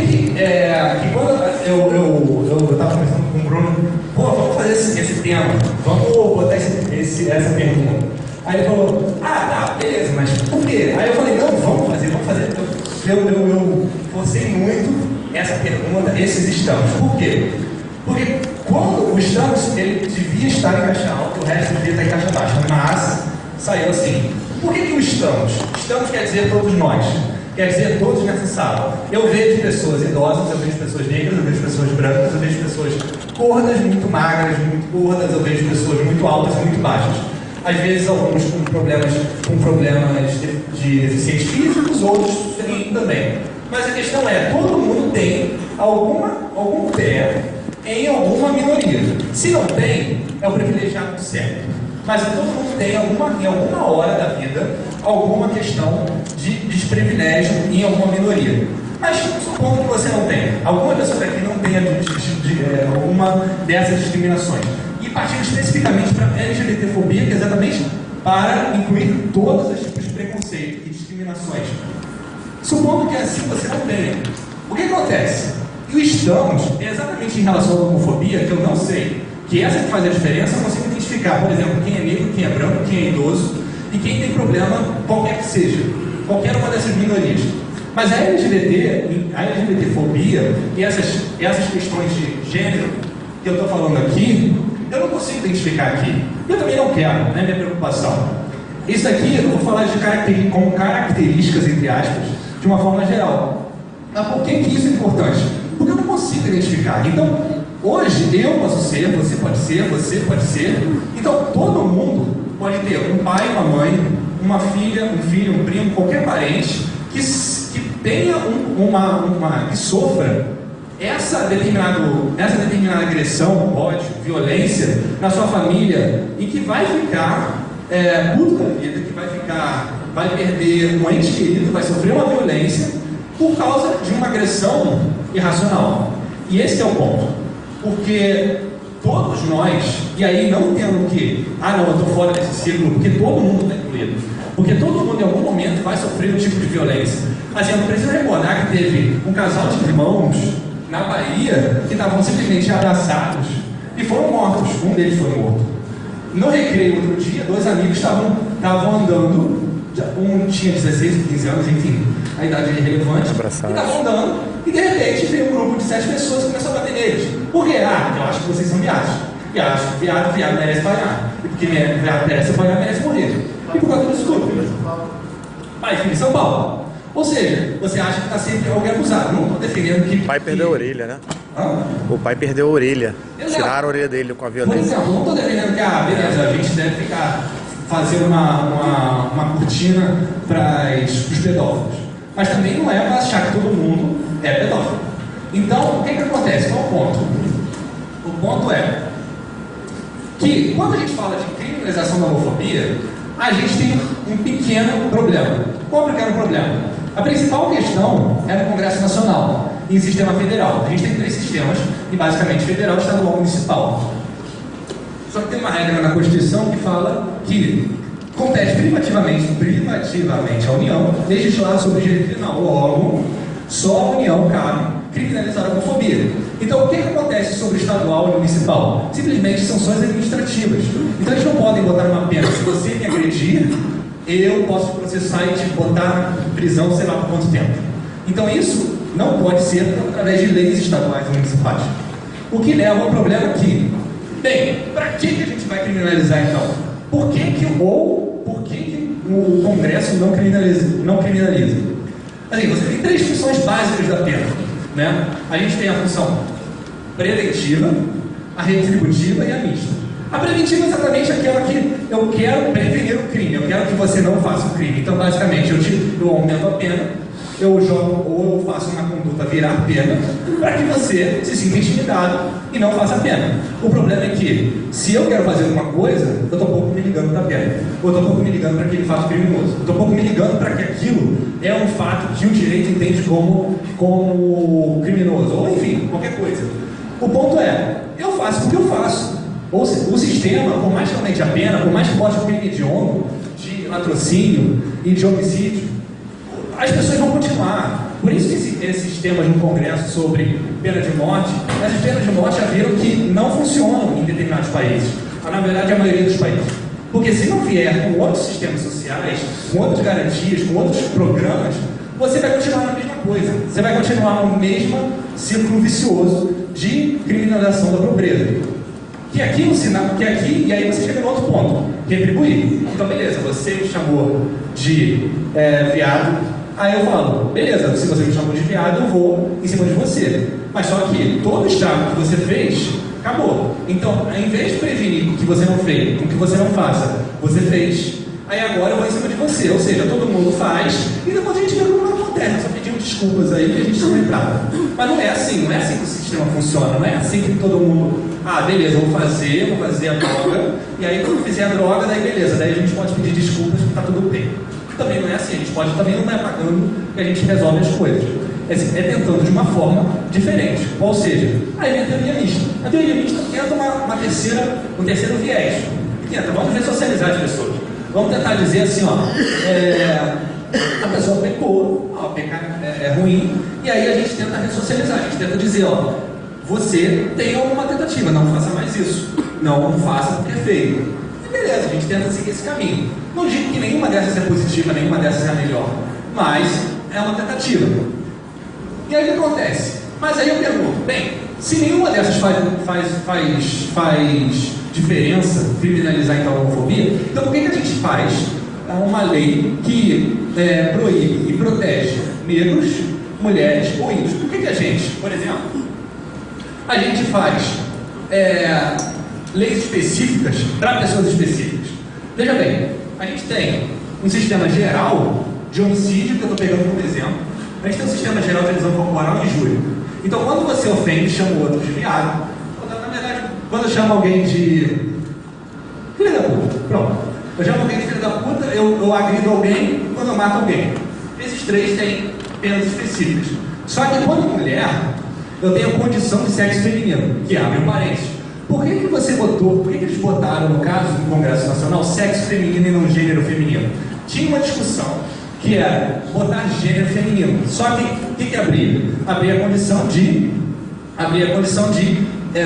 quando eu estava conversando com o Bruno, pô, vamos fazer esse tema, vamos botar essa pergunta. Aí ele falou, tá, beleza, mas por quê? Aí eu falei, não, vamos fazer. Eu forcei muito essa pergunta, esses estamos. Por quê? Porque quando o estamos, ele devia estar em caixa alta, o resto devia estar em caixa baixa, mas saiu assim. Por que o estamos? Estamos quer dizer todos nós. Quer dizer todos nessa sala. Eu vejo pessoas idosas, eu vejo pessoas negras, eu vejo pessoas brancas, eu vejo pessoas gordas, muito magras, muito gordas, eu vejo pessoas muito altas e muito baixas. Às vezes alguns com problemas de deficientes físicos, outros também. Mas a questão é, todo mundo tem algum pé em alguma minoria. Se não tem, é o privilegiado certo. Mas todo mundo tem, em alguma hora da vida, alguma questão de desprivilégio em alguma minoria. Mas supondo que você não tem, alguma pessoa daqui não tenha alguma dessas discriminações. E partindo especificamente para a LGBTfobia, que é exatamente para incluir todos os tipos de preconceito e discriminações. Supondo que assim você não tenha. O que acontece? E o estamos é exatamente em relação à homofobia, que eu não sei, que essa que faz a diferença, eu consigo identificar, por exemplo, quem é negro, quem é branco, quem é idoso e quem tem problema, qualquer que seja, qualquer uma dessas minorias. Mas a LGBTfobia e essas questões de gênero que eu estou falando aqui, eu não consigo identificar aqui. Eu também não quero, não é minha preocupação. Isso aqui eu vou falar como características, entre aspas, de uma forma geral. Mas por que isso é importante? Porque eu não consigo identificar. Então, hoje eu posso ser, você pode ser. Então, todo mundo pode ter um pai, uma mãe, uma filha, um filho, um primo, qualquer parente que tenha que sofra essa determinada agressão, ódio, violência na sua família e que vai ficar puto da vida, que vai perder um ente querido, vai sofrer uma violência por causa de uma agressão irracional. E esse é o ponto. Porque todos nós, e aí não tendo que, não, eu estou fora desse círculo, porque todo mundo está incluído. Porque todo mundo em algum momento vai sofrer um tipo de violência. Assim, eu não preciso recordar que teve um casal de irmãos na Bahia que estavam simplesmente abraçados e foram mortos. Um deles foi morto. No recreio, outro dia, dois amigos estavam andando, um tinha 16, 15 anos, enfim, a idade é irrelevante, e estavam andando, e de repente veio um grupo de 7 pessoas e começou a bater neles. Por quê? Ah, eu acho que vocês são viados. E acho que viado merece apanhar. E porque viado merece apanhar, merece morrer. E por causa disso tudo. Pai, filho de São Paulo. Ou seja, você acha que está sempre alguém acusado. Não estou defendendo que... O pai perdeu a orelha, né? Hã? O pai perdeu a orelha. Exato. Tiraram a orelha dele com a Por violência. exemplo, não estou defendendo que, beleza, a gente deve fazer uma cortina para os pedófilos. Mas também não é para achar que todo mundo é pedófilo. Então, o que acontece? Qual é o ponto? O ponto é que, quando a gente fala de criminalização da homofobia, a gente tem um pequeno problema. Qual é o pequeno problema? A principal questão é no Congresso Nacional e em sistema federal. A gente tem 3 sistemas, e basicamente federal, estadual e municipal. Só que tem uma regra na Constituição que fala que compete privativamente a União legislar sobre o direito penal. Logo, só a União cabe criminalizar a homofobia. Então, o que acontece sobre o estadual e municipal? Simplesmente sanções administrativas. Então, eles não podem botar uma pena. Se você me agredir, eu posso te processar e te botar em prisão, sei lá por quanto tempo. Então, isso não pode ser através de leis estaduais ou municipais. O que leva ao problema aqui. Bem, para que a gente vai criminalizar então? Por que o Congresso não criminaliza? Assim, você tem 3 funções básicas da pena, né? A gente tem a função preventiva, a retributiva e a mista. A preventiva é exatamente aquela que eu quero prevenir o crime, eu quero que você não faça o crime. Então, basicamente, eu aumento a pena, eu jogo ou eu faço uma conduta virar pena para que você se sinta intimidado e não faça a pena. O problema é que, se eu quero fazer alguma coisa, eu estou pouco me ligando para a pena, ou eu estou pouco me ligando para aquele fato criminoso, eu estou pouco me ligando para que aquilo é um fato que o direito entende como criminoso, ou enfim, qualquer coisa. O ponto é, eu faço porque eu faço. Ou seja, o sistema, por mais que aumente a pena, por mais que bote o crime hediondo, de latrocínio e de homicídio, as pessoas vão continuar. Por isso que esses temas no Congresso sobre pena de morte, essas penas de morte já viram que não funcionam em determinados países. Na verdade, a maioria dos países. Porque se não vier com outros sistemas sociais, com outras garantias, com outros programas, você vai continuar na mesma coisa. Você vai continuar no mesmo círculo vicioso de criminalização da pobreza. E aí você chega no outro ponto, retribuir. Então, beleza, você me chamou de viado, aí eu falo, beleza, se você me chamou de viado, eu vou em cima de você. Mas só que todo o estrago que você fez, acabou. Então, ao invés de prevenir o que você não fez, o que você não faça, você fez, aí agora eu vou em cima de você. Ou seja, todo mundo faz, e depois a gente vê como não acontece. Só pedimos desculpas aí que a gente não lembrava. Mas não é assim que o sistema funciona, não é assim que todo mundo... beleza, vou fazer a droga, e aí quando fizer a droga, daí beleza, daí a gente pode pedir desculpas que tá tudo bem. Também não é assim, a gente pode também não é pagando que a gente resolve as coisas. É tentando de uma forma diferente. Ou seja, aí vem a teoria mista. A teoria mista tenta um terceiro viés. Vamos ressocializar as pessoas. Vamos tentar dizer assim, a pessoa pecou, pecar é ruim, e aí a gente tenta ressocializar, a gente tenta dizer, você tem alguma tentativa, não faça mais isso. Não faça porque é feio. E beleza, a gente tenta seguir esse caminho. Não digo que nenhuma dessas é positiva, nenhuma dessas é a melhor. Mas é uma tentativa. E aí o que acontece? Mas aí eu pergunto, bem, se nenhuma dessas faz diferença criminalizar então a homofobia, então por que a gente faz uma lei que proíbe e protege negros, mulheres ou índios? Por que a gente, por exemplo, a gente faz leis específicas para pessoas específicas? Veja bem, a gente tem um sistema geral de homicídio, que eu estou pegando como exemplo. A gente tem um sistema geral de lesão corporal e injúria. Então, quando você ofende, chama o outro de viado. Na verdade, quando eu chamo alguém de filho da puta, pronto. Eu chamo alguém de filho da puta, eu agrido alguém quando eu mato alguém. Esses 3 têm penas específicas. Só que quando mulher, eu tenho condição de sexo feminino, que abre um parênteses. Por que eles botaram, no caso do Congresso Nacional, sexo feminino e não gênero feminino? Tinha uma discussão que era botar gênero feminino. Só que o que abria? Abria a condição de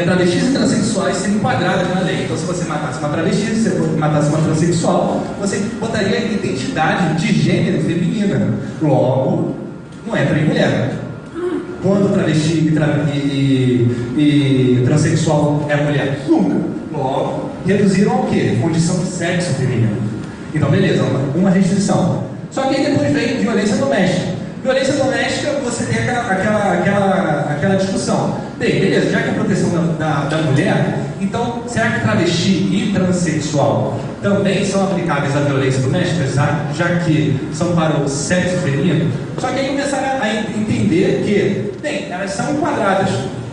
travestis e transexuais serem enquadradas na lei. Então, se você matasse uma travesti, se você matasse uma transexual, você botaria a identidade de gênero feminina. Logo, não entra em mulher. Quando travesti e transexual é mulher? Nunca. Logo, reduziram ao quê? Condição de sexo feminino. Então, beleza, uma restrição. Só que aí depois vem violência doméstica. Violência doméstica, você tem aquela discussão. Bem, beleza, já que a proteção da mulher, então, será que travesti e transexual também são aplicáveis à violência doméstica, já que são para o sexo feminino? Só que aí começaram a entender que, bem, elas são enquadradas.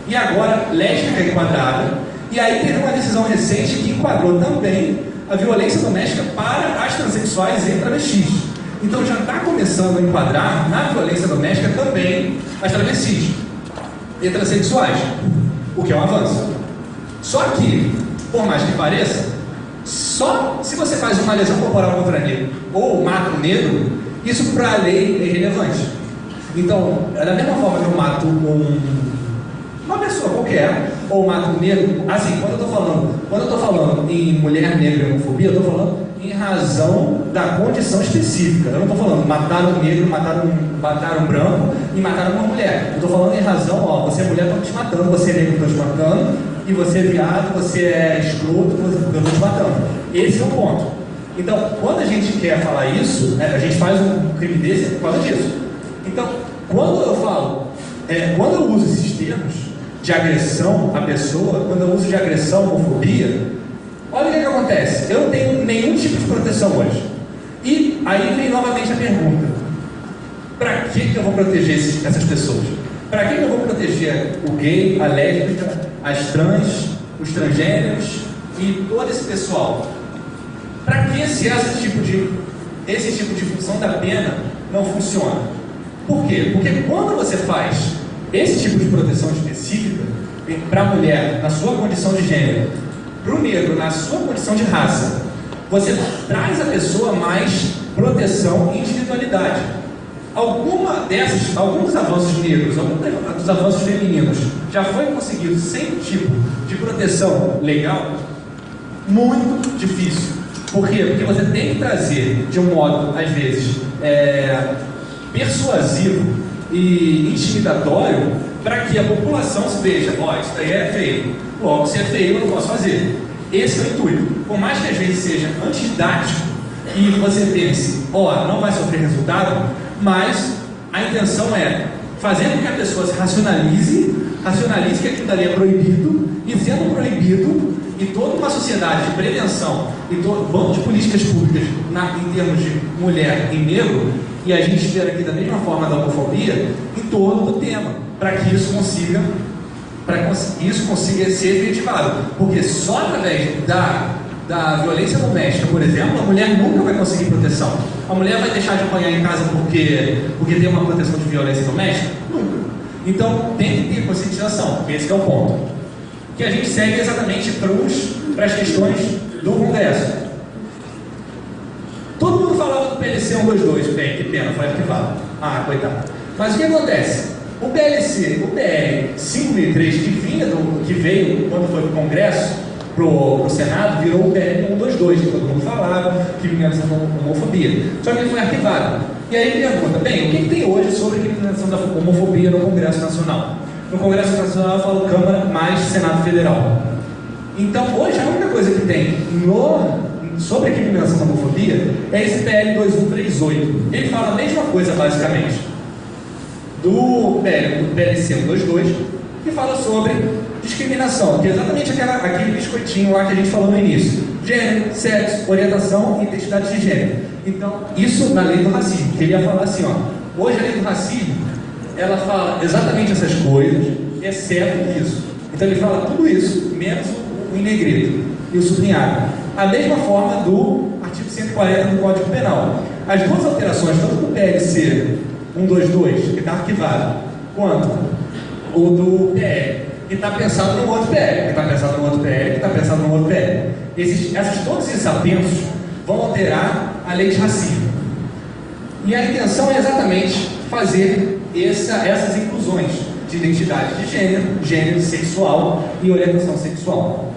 E agora, lésbica é enquadrada. E aí teve uma decisão recente que enquadrou também a violência doméstica para as transexuais e travestis. Então já está começando a enquadrar na violência doméstica também as travestis e transexuais, o que é um avanço. Só que, por mais que pareça, só se você faz uma lesão corporal contra negro ou mata um negro, isso para a lei é irrelevante. Então, da mesma forma que eu mato uma pessoa qualquer, ou mato um negro, assim, quando eu estou falando em mulher negra e homofobia, eu estou falando em razão da condição específica. Eu não estou falando matar um negro, matar um branco e matar uma mulher. Eu estou falando em razão, ó, você é mulher, estou te matando, você é negro, estou te matando, e você é viado, você é escroto, eu estou te matando. Esse é o ponto. Então, quando a gente quer falar isso, a gente faz um crime desse por causa disso. Então, quando eu falo, quando eu uso esses termos de agressão à pessoa, quando eu uso de agressão, homofobia, olha o que acontece. Eu não tenho nenhum tipo de proteção hoje. E aí vem novamente a pergunta: para que eu vou proteger essas pessoas? Para que eu vou proteger o gay, a lésbica, as trans, os transgêneros e todo esse pessoal? Para que se esse tipo de função da pena não funciona? Por quê? Porque quando você faz esse tipo de proteção específica para a mulher na sua condição de gênero, para o negro na sua condição de raça, você traz à pessoa mais proteção e individualidade. Alguns dos avanços negros, alguns dos avanços femininos já foi conseguido sem tipo de proteção legal? Muito difícil. Por quê? Porque você tem que trazer de um modo, às vezes, persuasivo e intimidatório para que a população se veja: ó, isso daí é feio, logo se é feio eu não posso fazer. Esse é o intuito. Por mais que às vezes seja antididático e você pense: ó, não vai sofrer resultado, mas a intenção é fazer com que a pessoa se racionalize que aquilo dali é proibido, e sendo proibido, e toda uma sociedade de prevenção e vamos de políticas públicas em termos de mulher e negro, e a gente espera aqui da mesma forma da homofobia em torno do tema, para que isso consiga ser efetivado. Porque só através da violência doméstica, por exemplo, a mulher nunca vai conseguir proteção. A mulher vai deixar de apanhar em casa porque tem uma proteção de violência doméstica? Nunca. Então tem que ter conscientização, esse é o ponto. Que a gente segue exatamente para as questões do Congresso. Todo mundo falava do PLC 122, bem, que pena, foi arquivado. Ah, coitado. Mas o que acontece? O PL 5003, que veio quando foi para o Congresso, para o Senado, virou o PL 122, que todo mundo falava, criminalização da homofobia. Só que ele foi arquivado. E aí pergunta: bem, o que tem hoje sobre criminalização da homofobia no Congresso Nacional? No Congresso Nacional eu falo Câmara mais Senado Federal. Então, hoje a única coisa que tem sobre a criminalização da homofobia é esse PL 2138. Ele fala a mesma coisa, basicamente, do PLC 122, que fala sobre discriminação, que é exatamente aquele biscoitinho lá que a gente falou no início: gênero, sexo, orientação e identidade de gênero. Então, isso na lei do racismo, que ele ia falar assim, ó, hoje a lei do racismo, ela fala exatamente essas coisas, exceto isso. Então ele fala tudo isso, menos o em negrito e o sublinhado. A mesma forma do artigo 140 do Código Penal. As duas alterações, tanto do PLC 122, que está arquivado, quanto o do PL, que está pensado no outro PL, que está pensado no outro PL, que está pensado no outro PL. Todos esses apensos vão alterar a lei de racismo. E a intenção é exatamente fazer essas inclusões de identidade de gênero, gênero sexual e orientação sexual.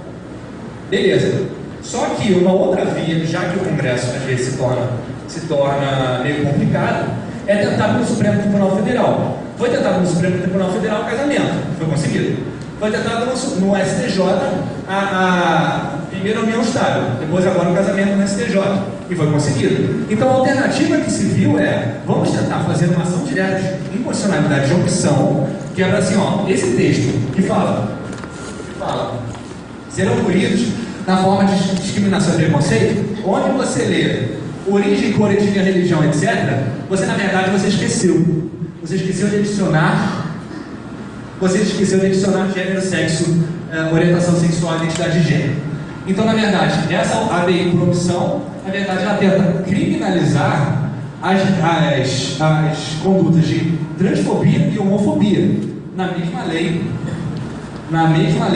Beleza. Só que uma outra via, já que o Congresso às vezes se torna meio complicado, é tentar pelo Supremo Tribunal Federal. Foi tentado no Supremo Tribunal Federal o casamento, foi conseguido. Foi tentado no STJ primeiro a união estável, depois agora o casamento no STJ, e foi conseguido. Então a alternativa que se viu vamos tentar fazer uma ação direta de inconstitucionalidade de opção, que é assim, esse texto que fala, serão punidos na forma de discriminação e preconceito, onde você lê origem, cor, etnia, religião, etc., você na verdade esqueceu. Você esqueceu de adicionar gênero, sexo, orientação sexual e identidade de gênero. Então, na verdade, essa lei por opção, na verdade, ela tenta criminalizar as condutas de transfobia e homofobia na mesma lei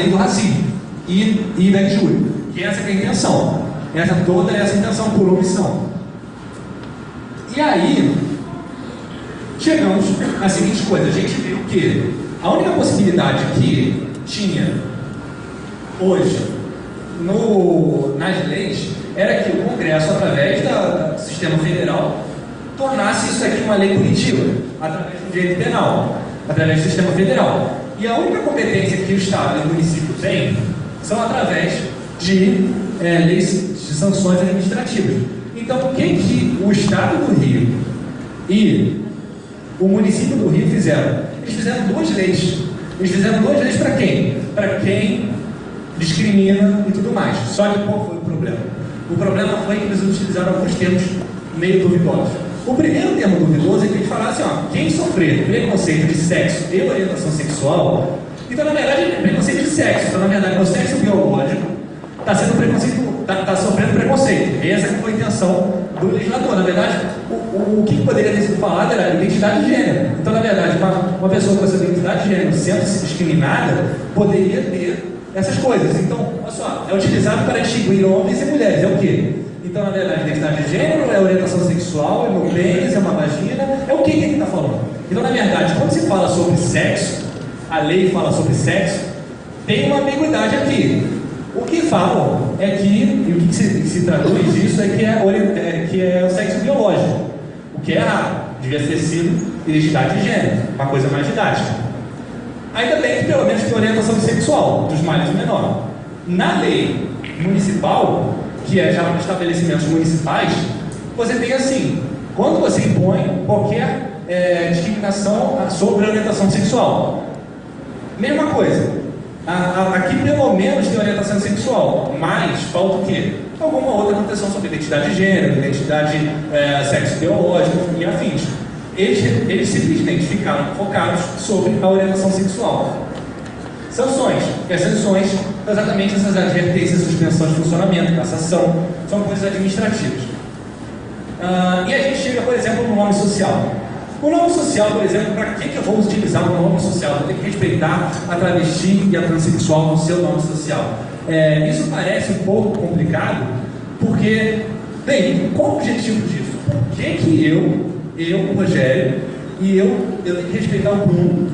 do racismo e da injúria. Que essa é a intenção. Toda essa intenção por omissão. E aí, chegamos à seguinte coisa: a gente viu que a única possibilidade que tinha hoje nas leis era que o Congresso, através do sistema federal, tornasse isso aqui uma lei punitiva, através do direito penal, através do sistema federal. E a única competência que o Estado e o município têm são através de leis de sanções administrativas. Então, o que o Estado do Rio e o município do Rio fizeram? Eles fizeram duas leis. Eles fizeram duas leis para quem? Para quem discrimina e tudo mais. Só que qual foi o problema? O problema foi que eles utilizaram alguns termos meio duvidosos. O primeiro termo duvidoso é que eles falaram assim, quem sofrer preconceito de sexo e orientação sexual, então na verdade é preconceito de sexo, então na verdade o sexo biológico está sofrendo preconceito. Essa foi a intenção do legislador. Na verdade, o que poderia ter sido falado era identidade de gênero. Então, na verdade, uma pessoa com essa identidade de gênero sendo discriminada poderia ter essas coisas. Então, olha só, é utilizado para distinguir homens e mulheres. É o quê? Então, na verdade, identidade de gênero é orientação sexual, é meu pênis, é uma vagina, é o que ele está falando. Então, na verdade, quando se fala sobre sexo, a lei fala sobre sexo, tem uma ambiguidade aqui. O que falam é que, e o que se traduz disso é que é o sexo biológico, o que é errado, devia ter sido identidade de gênero, uma coisa mais didática. Ainda bem que pelo menos tem orientação sexual, dos maiores e menores. Na lei municipal, que é já para estabelecimentos municipais, você tem assim, quando você impõe qualquer discriminação sobre orientação sexual, mesma coisa. Aqui pelo menos tem orientação sexual, mas falta o quê? Alguma outra proteção sobre identidade de gênero, identidade sexo biológico e afins. Eles simplesmente ficaram focados sobre a orientação sexual. Sanções. E as sanções são exatamente essas advertências, suspensão de funcionamento, cassação, são coisas administrativas. E a gente chega, por exemplo, no nome social. O nome social, por exemplo, para que eu vou utilizar o nome social? Vou ter que respeitar a travesti e a transexual no seu nome social. Isso parece um pouco complicado, porque, bem, qual o objetivo disso? Por que eu, Rogério, e eu tenho que respeitar o Bruno?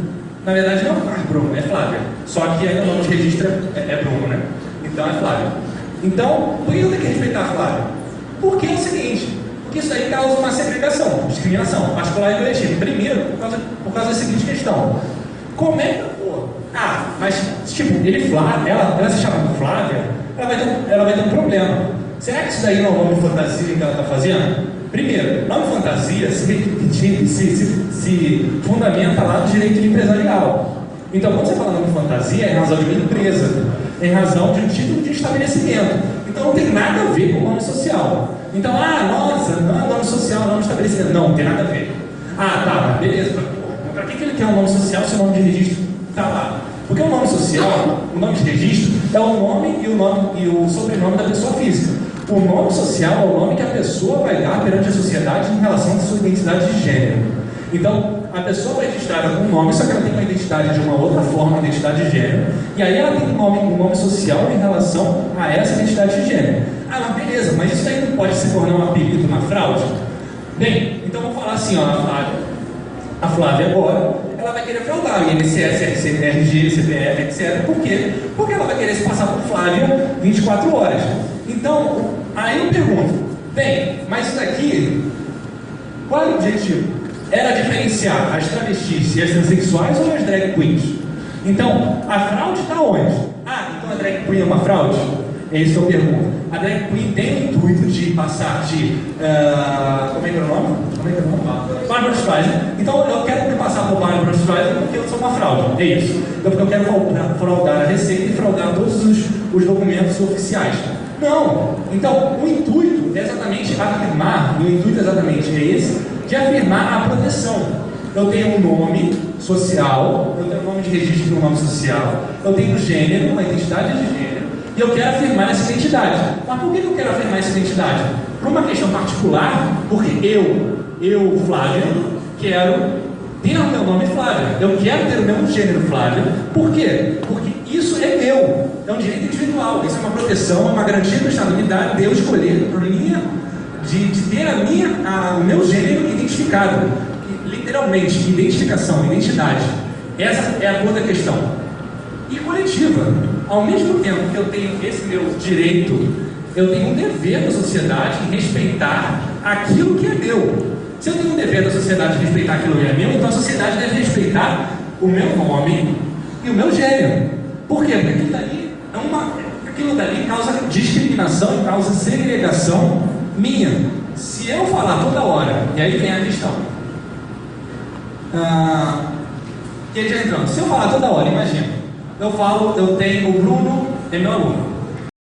Na verdade, não é Bruno, é Flávia. Só que aí o nome de registro é Bruno, né? Então é Flávia. Então, por que eu tenho que respeitar a Flávia? Porque é o seguinte. Porque isso aí causa uma segregação, discriminação, particular e coletiva. Primeiro, por causa da seguinte questão: como é que mas tipo, ela se chama Flávia, ela vai ter um problema. Será que isso daí não é um nome de fantasia que ela está fazendo? Primeiro, nome de fantasia se fundamenta lá no direito empresarial. Então, quando você fala nome de fantasia, é em razão de uma empresa, é em razão de um título de estabelecimento. Então, não tem nada a ver com o nome social. Então, nossa, não é nome social, nome de estabelecimento. Não tem nada a ver. Tá, beleza. Para que ele quer um nome social se o nome de registro está lá? Porque o nome social, o nome de registro, é o nome e o sobrenome da pessoa física. O nome social é o nome que a pessoa vai dar perante a sociedade em relação à sua identidade de gênero. Então, a pessoa vai registrada com um nome, só que ela tem uma identidade de uma outra forma, uma identidade de gênero, e aí ela tem um nome social em relação a essa identidade de gênero. Mas beleza, mas isso aí não pode se tornar um apelido na fraude? Bem, então vamos falar assim, ó, a Flávia agora, ela vai querer fraudar o INSS, RG, CPF, etc. Por quê? Porque ela vai querer se passar por Flávia 24 horas. Então, aí eu pergunto, bem, mas isso daqui, qual é o objetivo? Era diferenciar as travestis e as transexuais ou as drag queens? Então, a fraude está onde? Ah, então a drag queen é uma fraude? É isso que eu pergunto. A drag queen tem o intuito de passar de... como é que é o nome? Barbra Streisand. Então eu quero me passar por Barbra Streisand porque eu sou uma fraude. É isso. Então porque eu quero fraudar a Receita e fraudar todos os documentos oficiais. Não. Então o intuito é exatamente afirmar, e o intuito exatamente é esse, de afirmar a proteção. Eu tenho um nome social, eu tenho um nome de registro no nome social, eu tenho um gênero, uma identidade de gênero, e eu quero afirmar essa identidade. Mas por que eu quero afirmar essa identidade? Por uma questão particular, porque eu, Flávia, quero ter o meu nome Flávia. Eu quero ter o meu gênero Flávia. Por quê? Porque isso é meu. É um direito individual. Isso é uma proteção, é uma garantia do Estado me dá de eu escolher de ter o meu gênero identificado. Literalmente, identificação, identidade. Essa é a toda a questão. E coletiva. Ao mesmo tempo que eu tenho esse meu direito, eu tenho um dever da sociedade em respeitar aquilo que é meu. Se eu tenho um dever da sociedade de respeitar aquilo que é meu, então a sociedade deve respeitar o meu nome e o meu gênero. Por quê? Porque aquilo dali causa discriminação e causa segregação minha. Se eu falar toda hora, e aí vem a questão. Se eu falar toda hora, imagina, eu tenho o Bruno é meu aluno.